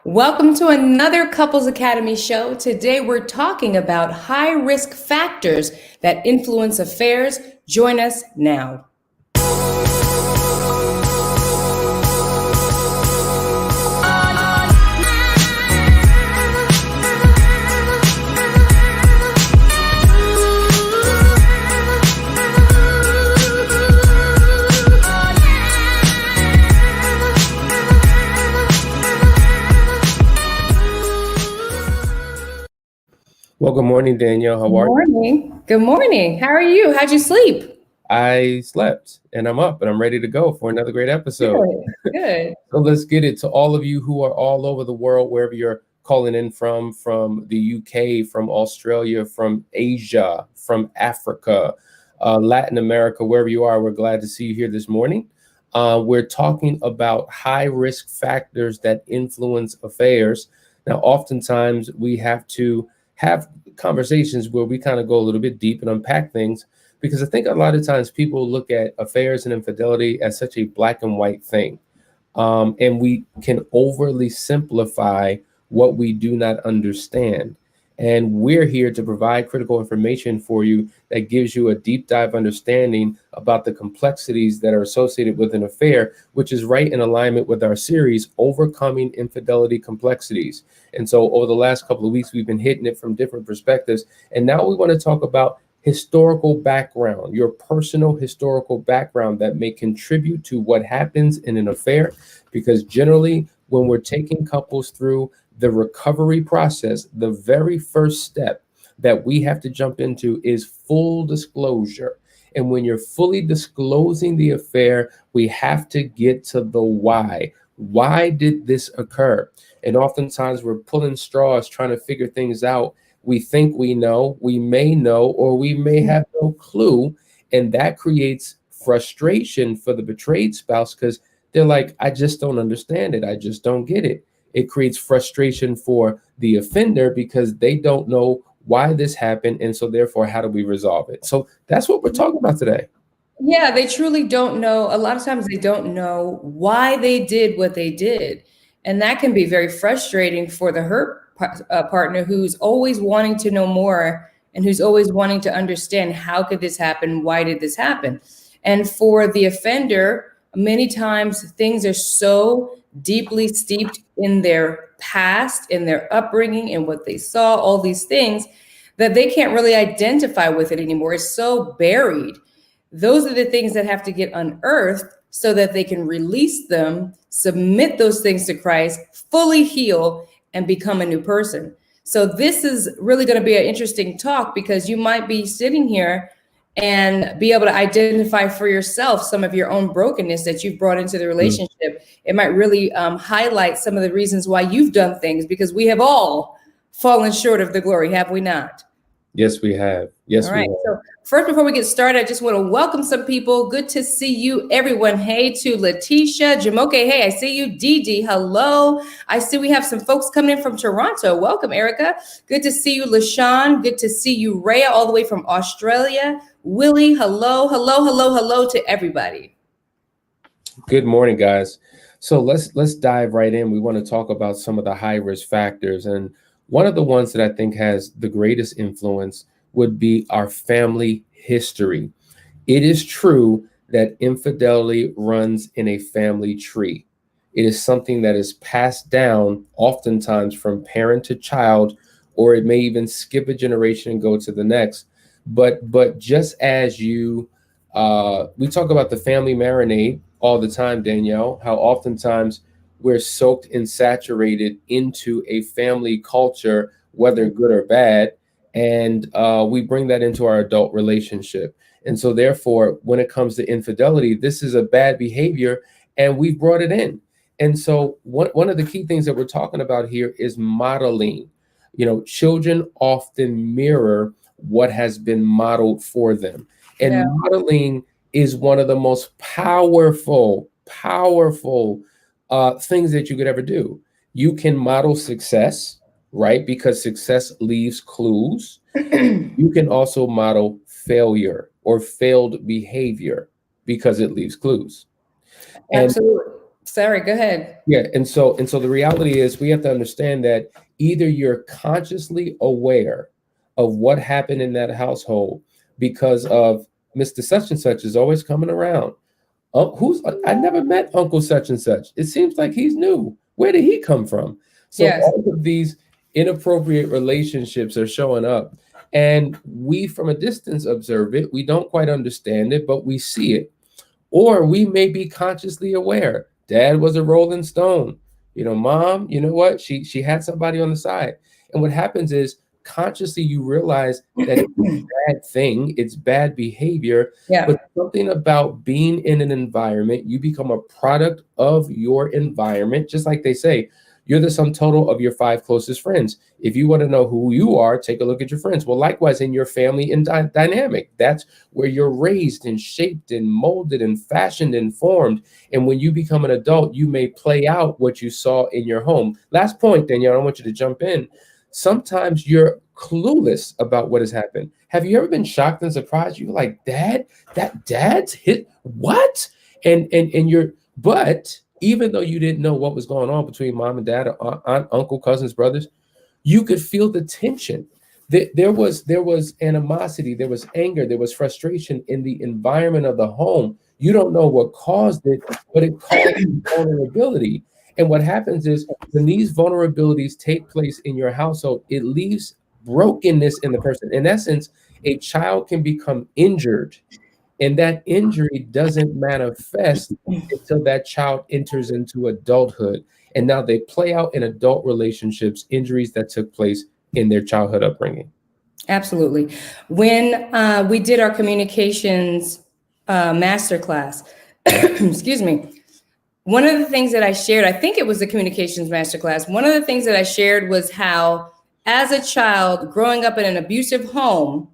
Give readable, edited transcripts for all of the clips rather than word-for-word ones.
Welcome to another Couples Academy show. Today we're talking about high risk factors that influence affairs. Join us now. Well, good morning, Danielle. How are you? Good morning. How are you? How'd you sleep? I slept and I'm up and I'm ready to go for another great episode. Good. So let's get it to all of you who are all over the world, wherever you're calling in from the UK, from Australia, from Asia, from Africa, Latin America, wherever you are. We're glad to see you here this morning. We're talking about high risk factors that influence affairs. Now, oftentimes we have to have conversations where we kind of go a little bit deep and unpack things, because I think a lot of times people look at affairs and infidelity as such a black and white thing. And we can overly simplify what we do not understand. And we're here to provide critical information for you that gives you a deep dive understanding about the complexities that are associated with an affair, which is right in alignment with our series, Overcoming Infidelity Complexities. And so over the last couple of weeks, we've been hitting it from different perspectives. And now we want to talk about historical background, your personal historical background that may contribute to what happens in an affair. Because generally, when we're taking couples through the recovery process, the very first step that we have to jump into is full disclosure. And when you're fully disclosing the affair, we have to get to the why. Why did this occur? And oftentimes we're pulling straws trying to figure things out. We think we know, we may know, or we may have no clue. And that creates frustration for the betrayed spouse because they're like, I just don't understand it. I just don't get it. It creates frustration for the offender because they don't know why this happened. And so therefore, how do we resolve it? So that's what we're talking about today. Yeah, they truly don't know. A lot of times they don't know why they did what they did. And that can be very frustrating for the partner who's always wanting to know more and who's always wanting to understand how could this happen? Why did this happen? And for the offender, many times things are so deeply steeped in their past, in their upbringing, and what they saw, all these things, that they can't really identify with it anymore. It's so buried. Those are the things that have to get unearthed so that they can release them, submit those things to Christ, fully heal, and become a new person. So this is really going to be an interesting talk because you might be sitting here and be able to identify for yourself some of your own brokenness that you've brought into the relationship. It might really highlight some of the reasons why you've done things, because we have all fallen short of the glory, have we not? Yes, we have. Yes, All we right. have. So first, before we get started, I just want to welcome some people. Good to see you, everyone. Hey to Letitia, Jamoke. Hey, I see you. Dee Dee, hello. I see we have some folks coming in from Toronto. Welcome, Erica. Good to see you, LaShawn. Good to see you, Rhea, all the way from Australia. Willie, hello, hello, hello, hello to everybody. Good morning, guys. So let's dive right in. We want to talk about some of the high risk factors, and one of the ones that I think has the greatest influence would be our family history. It is true that infidelity runs in a family tree. It is something that is passed down oftentimes from parent to child, or it may even skip a generation and go to the next. But just as we talk about the family marinade all the time, Danielle, how oftentimes we're soaked and saturated into a family culture, whether good or bad, and we bring that into our adult relationship. And so therefore, when it comes to infidelity, this is a bad behavior and we've brought it in. And so one of the key things that we're talking about here is modeling. Children often mirror what has been modeled for them. And modeling is one of the most powerful things that you could ever do. You can model success, right? Because success leaves clues. You can also model failure or failed behavior because it leaves clues. Absolutely. Sorry, go ahead. Yeah, and so the reality is we have to understand that either you're consciously aware of what happened in that household because of Mr. Such and Such is always coming around. Who's I never met Uncle Such and Such. It seems like he's new. Where did he come from? So Yes. all of these inappropriate relationships are showing up, and we from a distance observe it. We don't quite understand it, but we see it. Or we may be consciously aware. Dad was a Rolling Stone. You know, mom, you know what? She had somebody on the side. And what happens is consciously you realize that it's a bad thing, it's bad behavior, Yeah. but something about being in an environment, you become a product of your environment, just like they say, you're the sum total of your 5 closest friends. If you want to know who you are, take a look at your friends. Well, likewise in your family and dynamic, that's where you're raised and shaped and molded and fashioned and formed. And when you become an adult, you may play out what you saw in your home. Last point, Danielle, I want you to jump in. Sometimes you're clueless about what has happened. Have you ever been shocked and surprised? You're like, Dad, that dad's hit what? And you're, but even though you didn't know what was going on between mom and dad, or aunt, uncle, cousins, brothers, you could feel the tension. There was animosity, there was anger, there was frustration in the environment of the home. You don't know what caused it, but it caused vulnerability. And what happens is when these vulnerabilities take place in your household, it leaves brokenness in the person. In essence, a child can become injured, and that injury doesn't manifest until that child enters into adulthood. And now they play out in adult relationships, injuries that took place in their childhood upbringing. Absolutely. When we did our communications masterclass, excuse me, one of the things that I shared, I think it was the communications masterclass, one of the things that I shared was how, as a child growing up in an abusive home,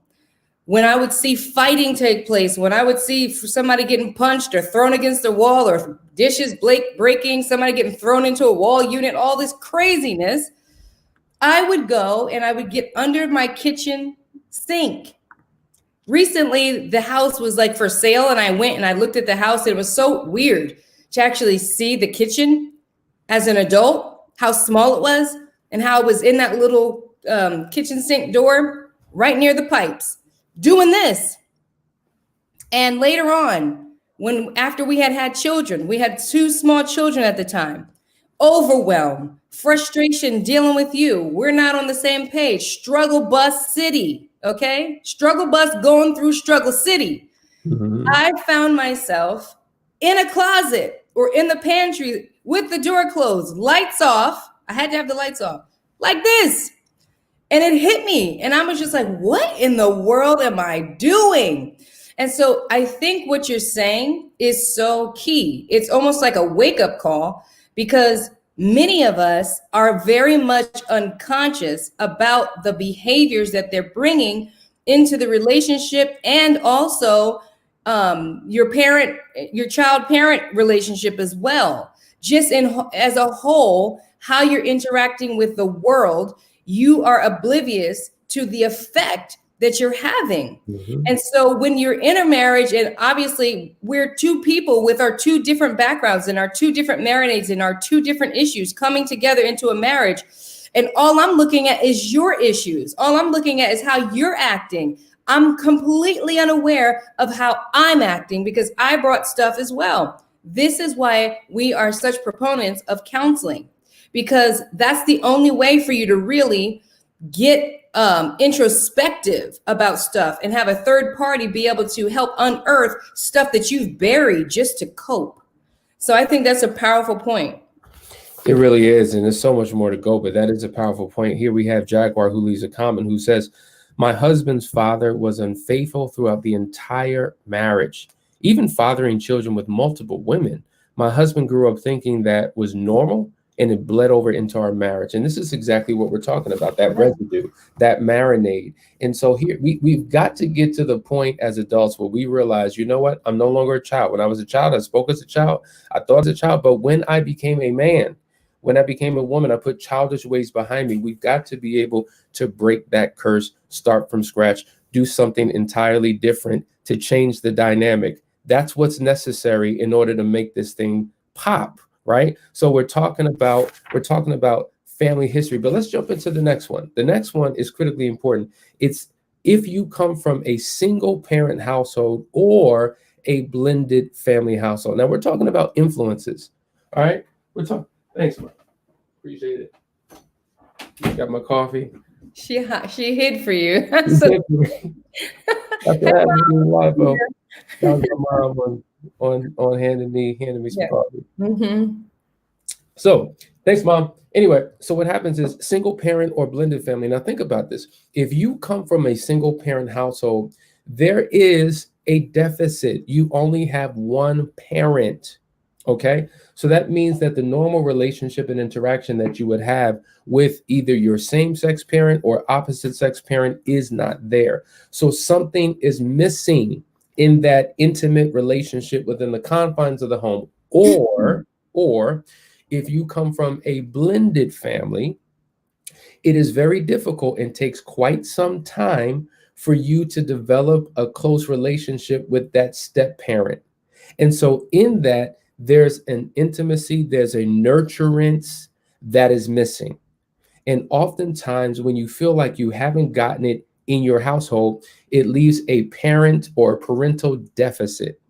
when I would see fighting take place, when I would see somebody getting punched or thrown against the wall, or dishes breaking, somebody getting thrown into a wall unit, all this craziness, I would go and I would get under my kitchen sink. Recently, the house was like for sale, and I went and I looked at the house, and it was so weird to actually see the kitchen as an adult, how small it was, and how it was in that little kitchen sink door right near the pipes, doing this. And later on, after we had children, we had 2 small children at the time, overwhelm, frustration dealing with you. We're not on the same page. Struggle bus city, okay? Struggle bus going through struggle city. Mm-hmm. I found myself in a closet or in the pantry with the door closed, lights off. I had to have the lights off, like this. And it hit me. And I was just like, what in the world am I doing? And so I think what you're saying is so key. It's almost like a wake-up call, because many of us are very much unconscious about the behaviors that they're bringing into the relationship, and also your child-parent relationship as well. Just as a whole, how you're interacting with the world, you are oblivious to the effect that you're having. Mm-hmm. And so when you're in a marriage, and obviously we're 2 people with our 2 different backgrounds and our 2 different marinades and our 2 different issues coming together into a marriage, and all I'm looking at is your issues. All I'm looking at is how you're acting. I'm completely unaware of how I'm acting because I brought stuff as well. This is why we are such proponents of counseling, because that's the only way for you to really get introspective about stuff and have a third party be able to help unearth stuff that you've buried just to cope. So I think that's a powerful point. It really is, and there's so much more to go, but that is a powerful point. Here we have Jaguar, who leaves a comment, who says, my husband's father was unfaithful throughout the entire marriage, even fathering children with multiple women. My husband grew up thinking that was normal, and it bled over into our marriage. And this is exactly what we're talking about, that residue, that marinade. And so here we've got to get to the point as adults where we realize, you know what, I'm no longer a child. When I was a child, I spoke as a child, I thought as a child, but when I became a man, when I became a woman, I put childish ways behind me. We've got to be able to break that curse, start from scratch, do something entirely different to change the dynamic. That's what's necessary in order to make this thing pop, right? So we're talking about family history, but let's jump into the next one. The next one is critically important. It's if you come from a single parent household or a blended family household. Now we're talking about influences. All right. We're talking. Thanks, man. Appreciate it. Got my coffee. She hid for you. So, After hey, having me live, Mom. that was my mom on handing me some Yeah. coffee. Mm-hmm. So thanks, mom. Anyway, so what happens is single parent or blended family. Now think about this. If you come from a single parent household, there is a deficit. You only have one parent. Okay. So that means that the normal relationship and interaction that you would have with either your same sex parent or opposite sex parent is not there. So something is missing in that intimate relationship within the confines of the home. Or if you come from a blended family, it is very difficult and takes quite some time for you to develop a close relationship with that step parent. And so, in that, there's an intimacy, there's a nurturance that is missing. And oftentimes, when you feel like you haven't gotten it in your household, it leaves a parent or a parental deficit.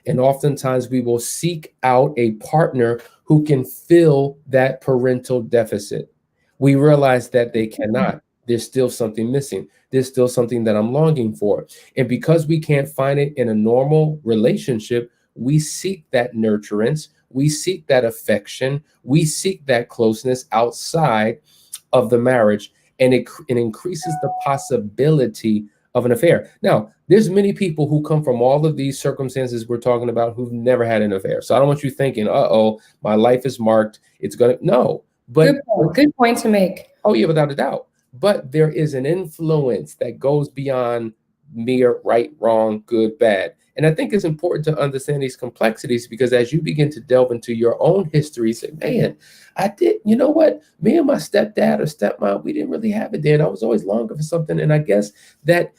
And oftentimes we will seek out a partner who can fill that parental deficit. We realize that they cannot. There's still something missing. There's still something that I'm longing for. And because we can't find it in a normal relationship, we seek that nurturance, we seek that affection, we seek that closeness outside of the marriage, and it increases the possibility of an affair. Now, there's many people who come from all of these circumstances we're talking about who've never had an affair. So I don't want you thinking, uh-oh, my life is marked. It's gonna no, but Good point. Good point to make. oh yeah, without a doubt. But there is an influence that goes beyond mere right, wrong, good, bad. And I think it's important to understand these complexities because as you begin to delve into your own history, say, man, I did, you know what? Me and my stepdad or stepmom, we didn't really have it then. I was always longing for something. And I guess that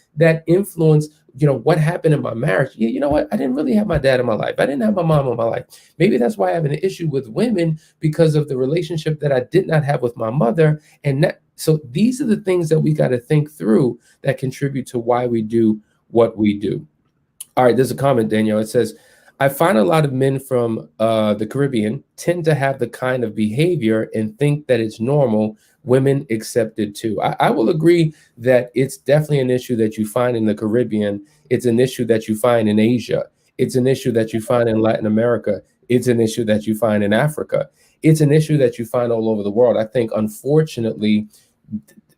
influence, what happened in my marriage. Yeah, you know what? I didn't really have my dad in my life. I didn't have my mom in my life. Maybe that's why I have an issue with women because of the relationship that I did not have with my mother. So these are the things that we got to think through that contribute to why we do what we do. All right, there's a comment, Danielle. It says, I find a lot of men from the Caribbean tend to have the kind of behavior and think that it's normal. Women accept it too. I will agree that it's definitely an issue that you find in the Caribbean. It's an issue that you find in Asia. It's an issue that you find in Latin America. It's an issue that you find in Africa. It's an issue that you find all over the world. I think, unfortunately,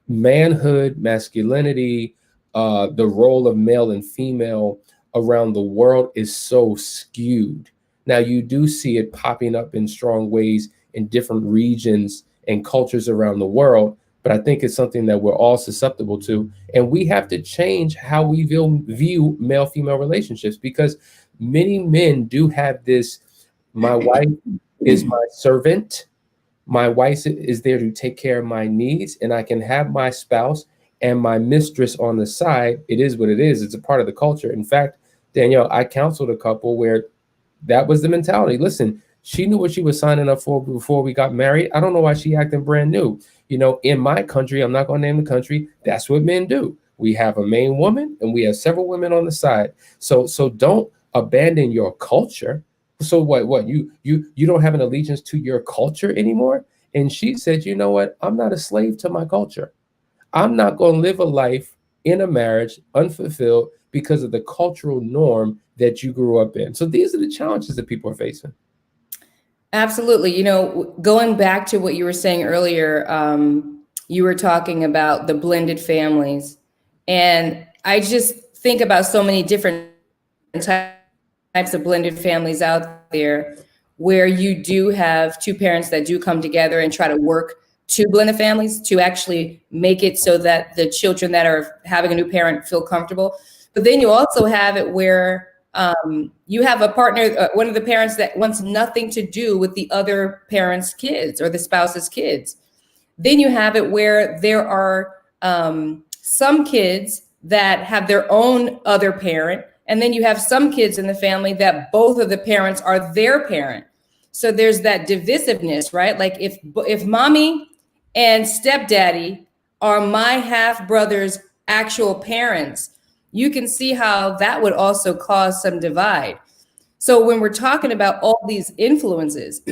manhood, masculinity, the role of male and female around the world is so skewed. Now, you do see it popping up in strong ways in different regions and cultures around the world, but I think it's something that we're all susceptible to. And we have to change how we view male-female relationships because many men do have this, my wife is my servant. My wife is there to take care of my needs, and I can have my spouse and my mistress on the side. It is what it is. It's a part of the culture. In fact, Danielle, I counseled a couple where that was the mentality. Listen, she knew what she was signing up for before we got married. I don't know why she acting brand new. In my country, I'm not going to name the country. That's what men do. We have a main woman and we have several women on the side. So don't abandon your culture. So what you don't have an allegiance to your culture anymore? And she said, you know what? I'm not a slave to my culture. I'm not going to live a life in a marriage unfulfilled because of the cultural norm that you grew up in. So these are the challenges that people are facing. Absolutely. Going back to what you were saying earlier, you were talking about the blended families. And I just think about so many different types of blended families out there where you do have two parents that do come together and try to work to blended families to actually make it so that the children that are having a new parent feel comfortable. But then you also have it where you have a partner, one of the parents that wants nothing to do with the other parent's kids or the spouse's kids. Then you have it where there are some kids that have their own other parent. And then you have some kids in the family that both of the parents are their parent. So there's that divisiveness, right? Like if mommy and stepdaddy are my half brother's actual parents, you can see how that would also cause some divide. So when we're talking about all these influences,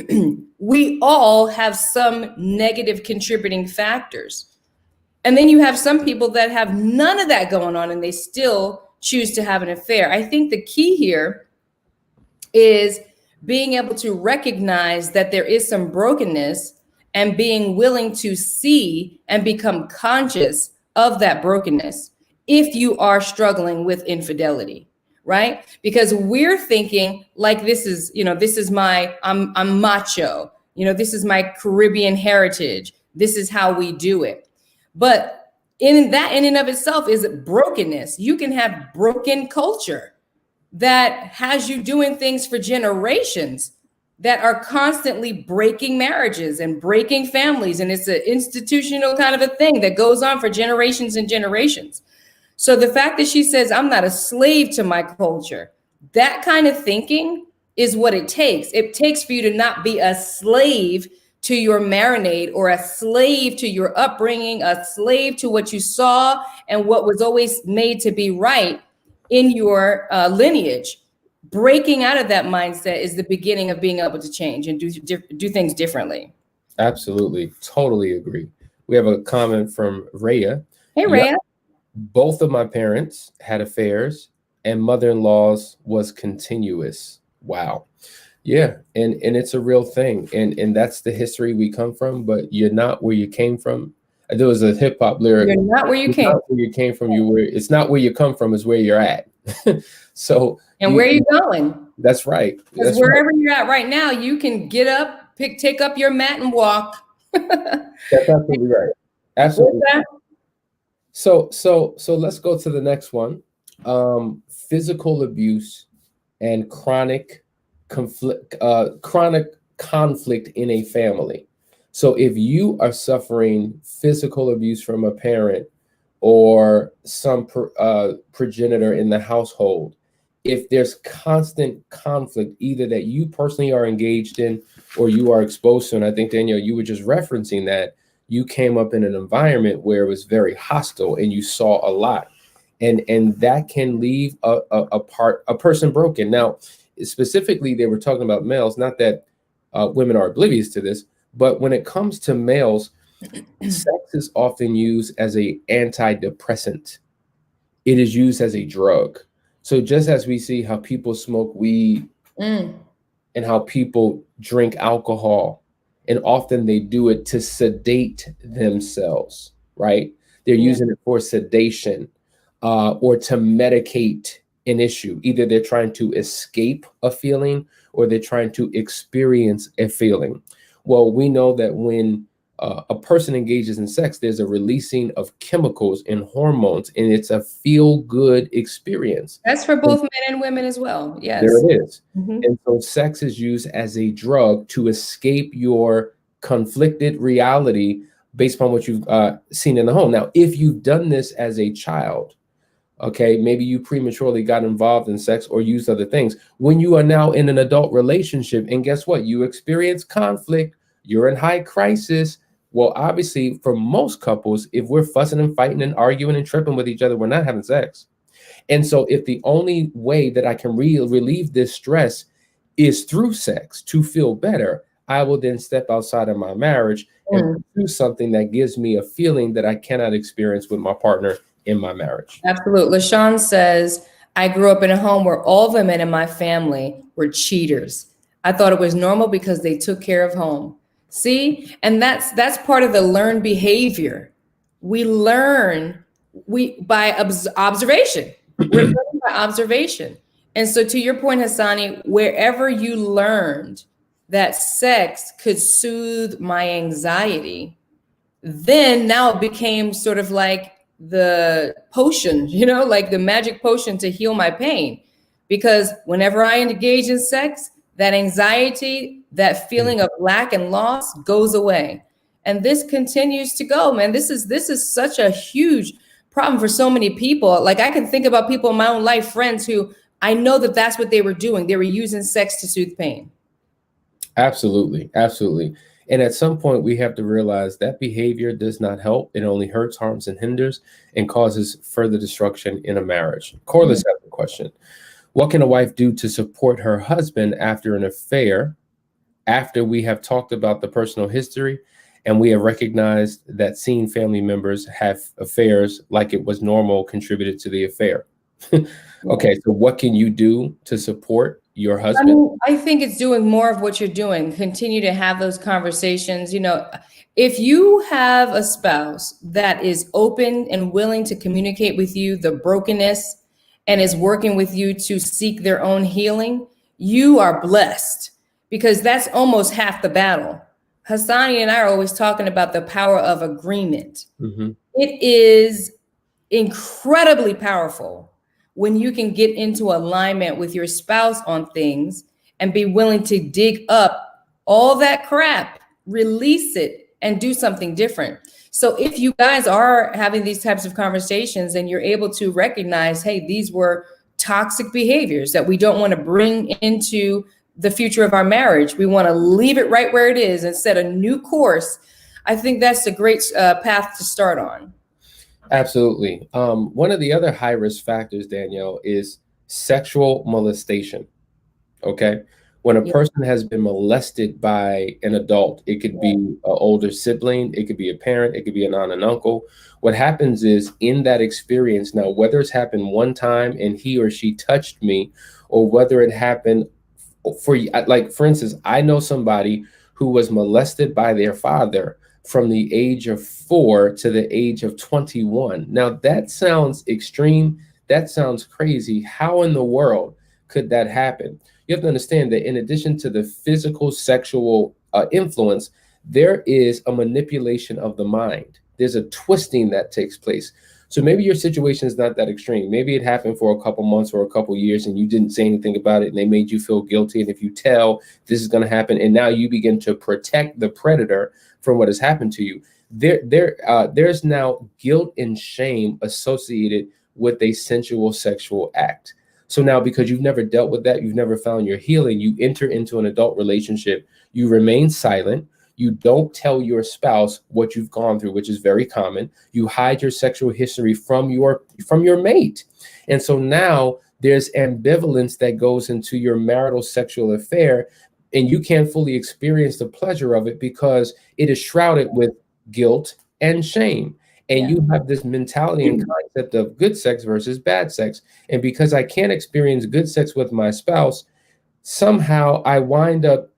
we all have some negative contributing factors. And then you have some people that have none of that going on and they still choose to have an affair. I think the key here is being able to recognize that there is some brokenness and being willing to see and become conscious of that brokenness if you are struggling with infidelity, right? Because we're thinking like this is, this is my, I'm macho, this is my Caribbean heritage. This is how we do it. But in and of itself is brokenness. You can have broken culture that has you doing things for generations that are constantly breaking marriages and breaking families. And it's an institutional kind of a thing that goes on for generations and generations. So the fact that she says, I'm not a slave to my culture, that kind of thinking is what it takes. It takes for you to not be a slave to your marinade or a slave to your upbringing, a slave to what you saw and what was always made to be right in your lineage. Breaking out of that mindset is the beginning of being able to change and do things differently. Absolutely. Totally agree. We have a comment from Rhea. Hey, Rhea. Yep. Both of my parents had affairs and mother-in-law's was continuous. Wow. Yeah. And it's a real thing. And that's the history we come from, but you're not where you came from. There was a hip hop lyric. You're not where you came. Not where you came from. It's not where you come from, it's where you're at. So where are you going? That's right. Because wherever you're at right now, you can get up, take up your mat and walk. That's absolutely right. Absolutely. So let's go to the next one. Physical abuse and chronic conflict in a family. So if you are suffering physical abuse from a parent or some progenitor in the household, if there's constant conflict, either that you personally are engaged in or you are exposed to, and I think, Danielle, you were just referencing that you came up in an environment where it was very hostile and you saw a lot, and that can leave a person broken. Now, specifically, they were talking about males, not that women are oblivious to this, but when it comes to males, sex is often used as an antidepressant. It is used as a drug. So just as we see how people smoke weed and how people drink alcohol, and often they do it to sedate themselves, right? They're using it for sedation or to medicate an issue. Either they're trying to escape a feeling or they're trying to experience a feeling. Well, we know that when a person engages in sex, there's a releasing of chemicals and hormones, and it's a feel-good experience. That's for both men and women as well. Yes. There it is. And so sex is used as a drug to escape your conflicted reality based upon what you've seen in the home. Now, if you've done this as a child, okay, maybe you prematurely got involved in sex or used other things. When you are now in an adult relationship, and guess what? You experience conflict, you're in high crisis. Well, obviously, for most couples, if we're fussing and fighting and arguing and tripping with each other, we're not having sex. And so if the only way that I can relieve this stress is through sex to feel better, I will then step outside of my marriage and do something that gives me a feeling that I cannot experience with my partner in my marriage. Absolutely. LaShawn says, I grew up in a home where all the men in my family were cheaters. I thought it was normal because they took care of home. See, and that's part of the learned behavior. We learn by observation. We're learning by observation. And so to your point, Hassani, wherever you learned that sex could soothe my anxiety, then now it became sort of like the potion, like the magic potion to heal my pain. Because whenever I engage in sex, that anxiety, that feeling of lack and loss goes away. And this continues to go, man. This is such a huge problem for so many people. Like I can think about people in my own life, friends who I know that that's what they were doing. They were using sex to soothe pain. Absolutely, absolutely. And at some point, we have to realize that behavior does not help. It only hurts, harms, and hinders, and causes further destruction in a marriage. Corliss has a question. What can a wife do to support her husband after an affair, after we have talked about the personal history and we have recognized that seeing family members have affairs like it was normal contributed to the affair? Okay, so what can you do to support your I husband? mean, I think it's doing more of what you're doing. Continue to have those conversations. If you have a spouse that is open and willing to communicate with you the brokenness and is working with you to seek their own healing, you are blessed because that's almost half the battle. Hassani and I are always talking about the power of agreement. Mhm. It is incredibly powerful when you can get into alignment with your spouse on things and be willing to dig up all that crap, release it, and do something different. So if you guys are having these types of conversations and you're able to recognize, hey, these were toxic behaviors that we don't want to bring into the future of our marriage, we want to leave it right where it is and set a new course. I think that's a great path to start on. Absolutely. One of the other high risk factors, Danielle, is sexual molestation. Okay. When a Yeah. person has been molested by an adult, it could be an older sibling, it could be a parent, it could be an aunt and uncle. What happens is in that experience, now, whether it's happened one time and he or she touched me, or whether it happened like, for instance, I know somebody who was molested by their father from the age of 4 to the age of 21. Now, that sounds extreme. That sounds crazy. How in the world could that happen? You have to understand that in addition to the physical sexual influence, there is a manipulation of the mind. There's a twisting that takes place. So maybe your situation is not that extreme. Maybe it happened for a couple months or a couple years and you didn't say anything about it and they made you feel guilty. And if you tell, this is going to happen, and now you begin to protect the predator from what has happened to you. There's now guilt and shame associated with a sensual sexual act. So now, because you've never dealt with that, you've never found your healing, you enter into an adult relationship, you remain silent, you don't tell your spouse what you've gone through, which is very common. You hide your sexual history from your mate. And so now there's ambivalence that goes into your marital sexual affair, and you can't fully experience the pleasure of it because it is shrouded with guilt and shame. And Yeah. you have this mentality and concept of good sex versus bad sex. And because I can't experience good sex with my spouse, somehow I wind up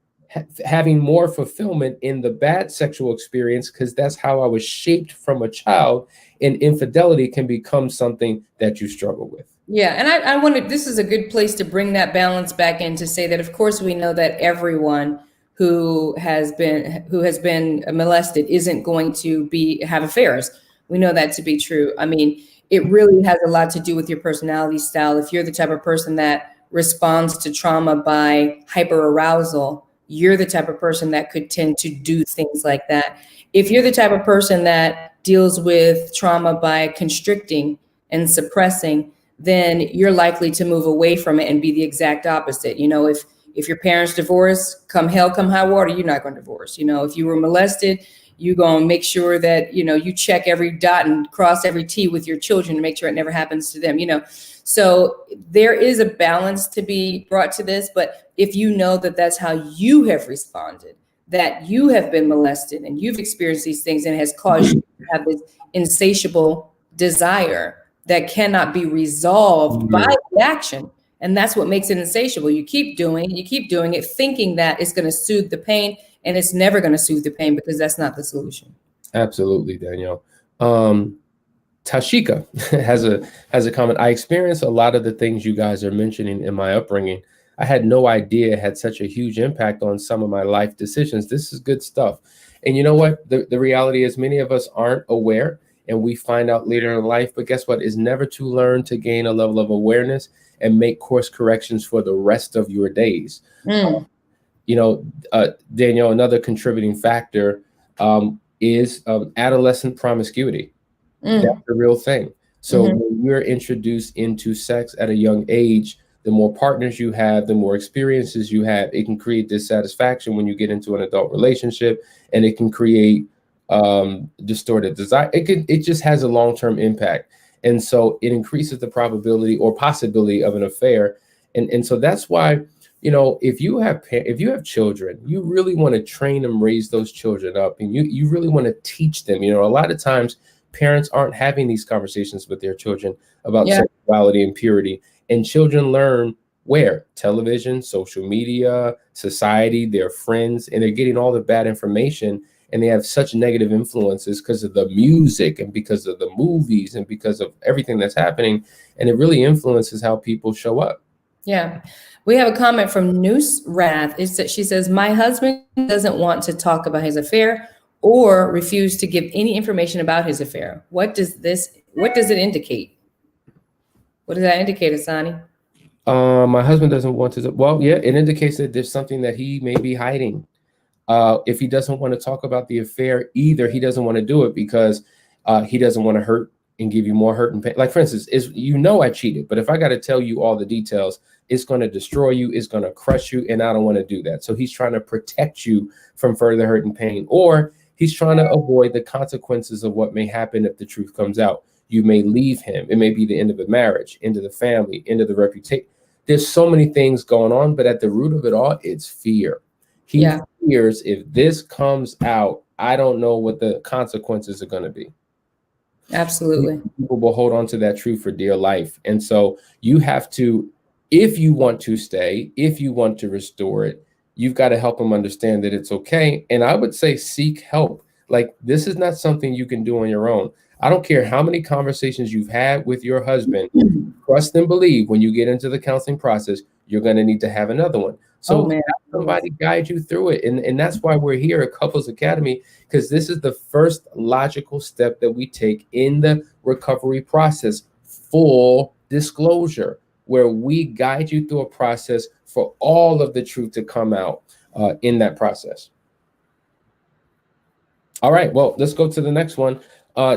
having more fulfillment in the bad sexual experience because that's how I was shaped from a child. And infidelity can become something that you struggle with. Yeah, and I wanted, this is a good place to bring that balance back in to say that of course we know that everyone who has been molested isn't going to have affairs. We know that to be true. I mean, it really has a lot to do with your personality style. If you're the type of person that responds to trauma by hyperarousal, you're the type of person that could tend to do things like that. If you're the type of person that deals with trauma by constricting and suppressing, then you're likely to move away from it and be the exact opposite. If your parents divorce, come hell, come high water, you're not going to divorce. If you were molested, you're going to make sure that, you check every dot and cross every T with your children to make sure it never happens to them. So there is a balance to be brought to this. But if you know that that's how you have responded, that you have been molested and you've experienced these things and has caused you to have this insatiable desire that cannot be resolved by the action. And that's what makes it insatiable. You keep doing it, thinking that it's going to soothe the pain, and it's never going to soothe the pain because that's not the solution. Absolutely, Danielle. Tashika has a comment. I experienced a lot of the things you guys are mentioning in my upbringing. I had no idea it had such a huge impact on some of my life decisions. This is good stuff. And you know what? The reality is many of us aren't aware, and we find out later in life. But guess what? It's never too learn to gain a level of awareness and make course corrections for the rest of your days. Danielle, another contributing factor is adolescent promiscuity. That's the real thing. So when you're introduced into sex at a young age, The more partners you have, the more experiences you have, it can create dissatisfaction when you get into an adult relationship, and it can create distorted desire. It just has a long-term impact. And so it increases the probability or possibility of an affair. And so that's why, if you have children, you really want to train them, raise those children up, and you really want to teach them. A lot of times parents aren't having these conversations with their children about Yeah. sexuality and purity, and children learn where? Television, social media, society, their friends, and they're getting all the bad information, and they have such negative influences because of the music and because of the movies and because of everything that's happening, and it really influences how people show up. Yeah. We have a comment from Noose Wrath. It's that she says, my husband doesn't want to talk about his affair or refuse to give any information about his affair. What does it indicate? What does that indicate, Asani? My husband doesn't want to. Well, yeah, it indicates that there's something that he may be hiding. If he doesn't want to talk about the affair, either he doesn't want to do it because he doesn't want to hurt and give you more hurt and pain. Like, for instance, I cheated, but if I got to tell you all the details, it's going to destroy you, it's going to crush you, and I don't want to do that. So he's trying to protect you from further hurt and pain, or he's trying to avoid the consequences of what may happen if the truth comes out. You may leave him. It may be the end of the marriage, end of the family, end of the reputation. There's so many things going on, but at the root of it all, it's fear. He fears if this comes out, I don't know what the consequences are going to be. Absolutely. People will hold on to that truth for dear life. And so you have to, if you want to stay, if you want to restore it, you've got to help them understand that it's okay. And I would say seek help. Like, this is not something you can do on your own. I don't care how many conversations you've had with your husband. Trust and believe when you get into the counseling process, you're going to need to have another one. So have somebody guide you through it. And that's why we're here at Couples Academy, because this is the first logical step that we take in the recovery process, full disclosure, where we guide you through a process for all of the truth to come out in that process. All right, well, let's go to the next one.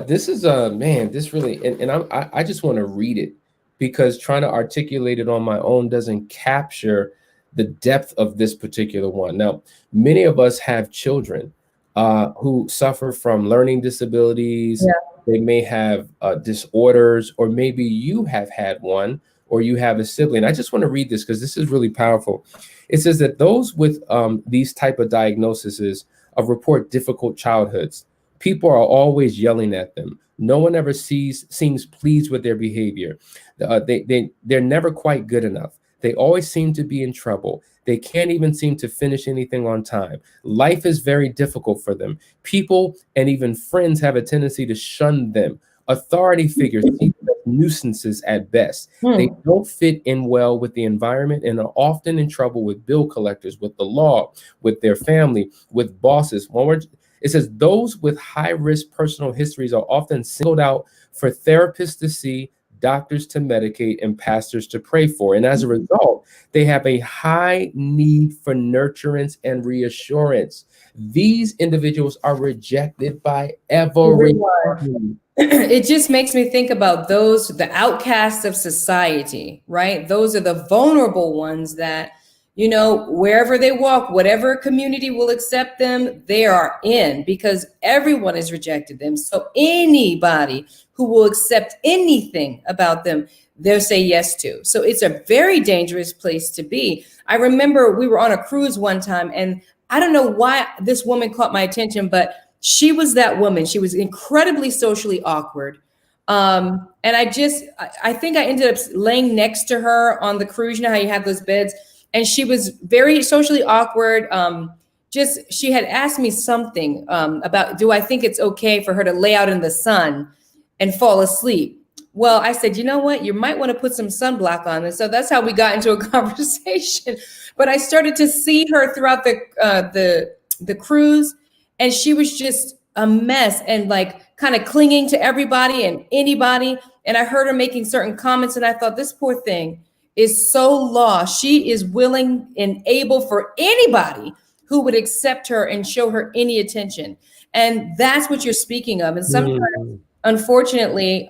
This is this really, and I just want to read it, because trying to articulate it on my own doesn't capture the depth of this particular one. Now, many of us have children who suffer from learning disabilities. They may have disorders, or maybe you have had one, or you have a sibling. I just want to read this because this is really powerful. It says that those with these type of diagnoses report difficult childhoods. People are always yelling at them. No one ever seems pleased with their behavior. They're never quite good enough. They always seem to be in trouble. They can't even seem to finish anything on time. Life is very difficult for them. People and even friends have a tendency to shun them. Authority figures see them as nuisances at best. They don't fit in well with the environment and are often in trouble with bill collectors, with the law, with their family, with bosses. It says those with high-risk personal histories are often singled out for therapists to see, doctors to medicate, and pastors to pray for. And as a result, they have a high need for nurturance and reassurance. These individuals are rejected by everyone. It just makes me think about the outcasts of society, right? Those are the vulnerable ones that, wherever they walk, whatever community will accept them, they are in, because everyone has rejected them. So anybody who will accept anything about them, they'll say yes to. So it's a very dangerous place to be. I remember we were on a cruise one time, and I don't know why this woman caught my attention, but she was that woman. She was incredibly socially awkward. And I think I ended up laying next to her on the cruise. You know how you have those beds? And she was very socially awkward. She had asked me something about, do I think it's okay for her to lay out in the sun and fall asleep? Well, I said, you know what? You might want to put some sunblock on. And so that's how we got into a conversation. But I started to see her throughout the cruise, and she was just a mess and like kind of clinging to everybody and anybody. And I heard her making certain comments, and I thought, this poor thing is so lost. She is willing and able for anybody who would accept her and show her any attention. And that's what you're speaking of. And sometimes unfortunately,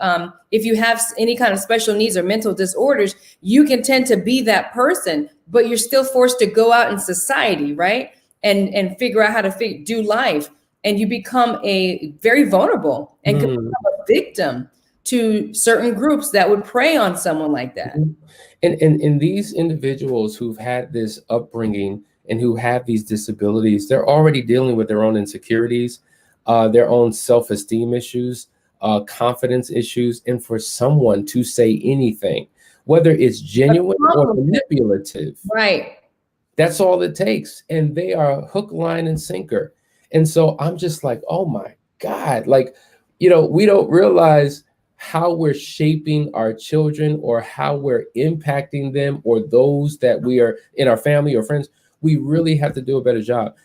if you have any kind of special needs or mental disorders, you can tend to be that person, but you're still forced to go out in society, right? And figure out how to do life. And you become a very vulnerable and can Mm. become a victim to certain groups that would prey on someone like that. And these individuals who've had this upbringing and who have these disabilities, they're already dealing with their own insecurities, their own self-esteem issues, confidence issues. And for someone to say anything, whether it's genuine or manipulative, Right. that's all it takes. And they are hook, line, and sinker. And so I'm just like, oh my God, like, we don't realize how we're shaping our children or how we're impacting them or those that we are in our family or friends. We really have to do a better job.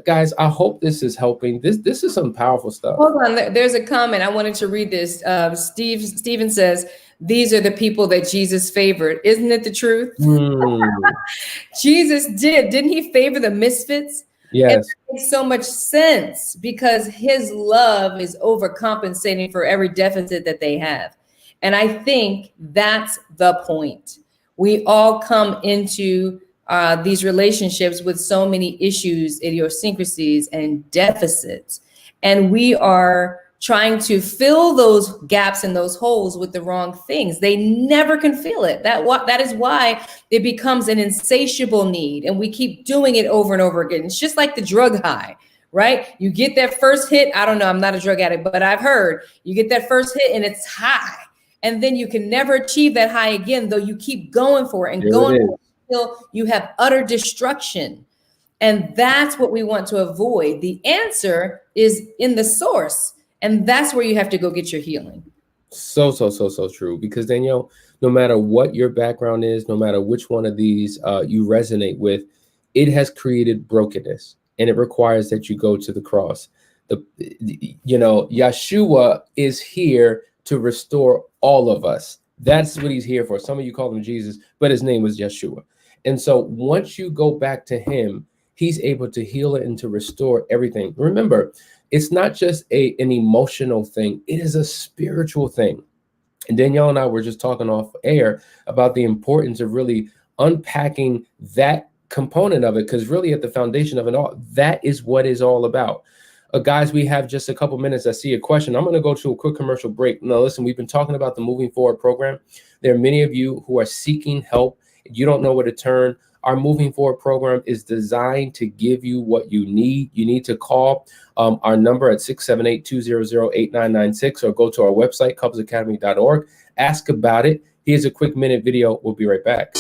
Guys, I hope this is helping. This is some powerful stuff. Hold on, there's a comment. I wanted to read this. Stephen says, these are the people that Jesus favored. Isn't it the truth? Jesus didn't he favor the misfits? Yes. And that makes so much sense because his love is overcompensating for every deficit that they have. And I think that's the point. We all come into these relationships with so many issues, idiosyncrasies, and deficits. And we are trying to fill those gaps and those holes with the wrong things. They never can fill it. That is why it becomes an insatiable need. And we keep doing it over and over again. It's just like the drug high, right? You get that first hit. I don't know, I'm not a drug addict, but I've heard you get that first hit and it's high. And then you can never achieve that high again, though you keep going for it and going for it until you have utter destruction. And that's what we want to avoid. The answer is in the source. And that's where you have to go get your healing. So true. Because Danielle, no matter what your background is, no matter which one of these you resonate with, it has created brokenness, and it requires that you go to the cross. Yeshua is here to restore all of us. That's what he's here for. Some of you call him Jesus, but his name was Yeshua. And so once you go back to him, he's able to heal it and to restore everything. Remember, it's not just an emotional thing. It is a spiritual thing. And Danielle and I were just talking off air about the importance of really unpacking that component of it, because really at the foundation of it all, that is what it's all about. Guys, we have just a couple minutes. I see a question. I'm going to go to a quick commercial break. Now, listen, we've been talking about the Moving Forward program. There are many of you who are seeking help. You don't know where to turn. Our Moving Forward program is designed to give you what you need. You need to call our number at 678-200-8996 or go to our website, couplesacademy.org. Ask about it. Here's a quick minute video. We'll be right back.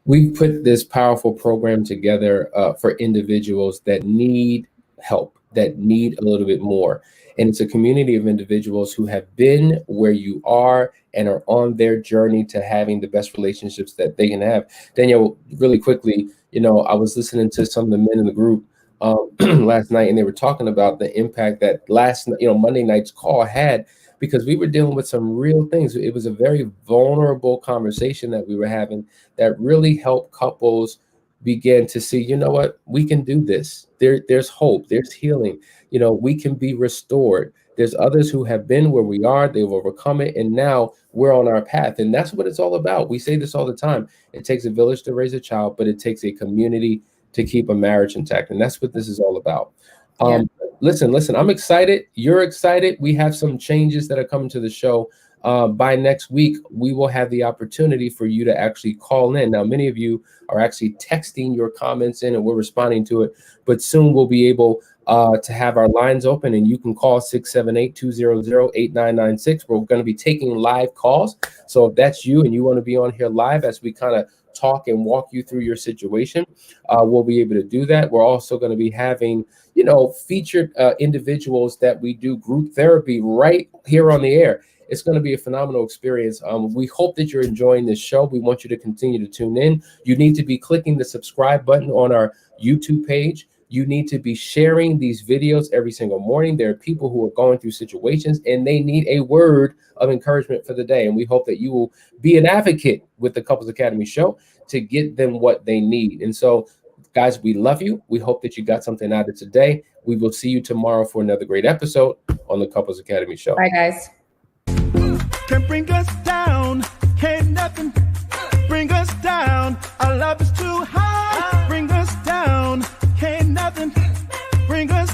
We've put this powerful program together for individuals that need help, that need a little bit more. And it's a community of individuals who have been where you are and are on their journey to having the best relationships that they can have. Danielle, really quickly, I was listening to some of the men in the group last night, and they were talking about the impact that Monday night's call had, because we were dealing with some real things. It was a very vulnerable conversation that we were having that really helped couples begin to see, you know what, we can do this. There's hope, there's healing, we can be restored. There's others who have been where we are, they've overcome it, and now we're on our path. And that's what it's all about. We say this all the time. It takes a village to raise a child, but it takes a community to keep a marriage intact. And that's what this is all about. Yeah. Listen, I'm excited. You're excited. We have some changes that are coming to the show. By next week, we will have the opportunity for you to actually call in. Now, many of you are actually texting your comments in and we're responding to it, but soon we'll be able to have our lines open and you can call 678-200-8996. We're going to be taking live calls. So if that's you and you want to be on here live as we kind of talk and walk you through your situation, we'll be able to do that. We're also going to be having, featured individuals that we do group therapy right here on the air. It's going to be a phenomenal experience. We hope that you're enjoying this show. We want you to continue to tune in. You need to be clicking the subscribe button on our YouTube page. You need to be sharing these videos every single morning. There are people who are going through situations and they need a word of encouragement for the day. And we hope that you will be an advocate with the Couples Academy show to get them what they need. And so, guys, we love you. We hope that you got something out of today. We will see you tomorrow for another great episode on the Couples Academy show. Bye, guys. Can bring us down, can't nothing bring us down. Our love is too high, bring us down, can't nothing bring us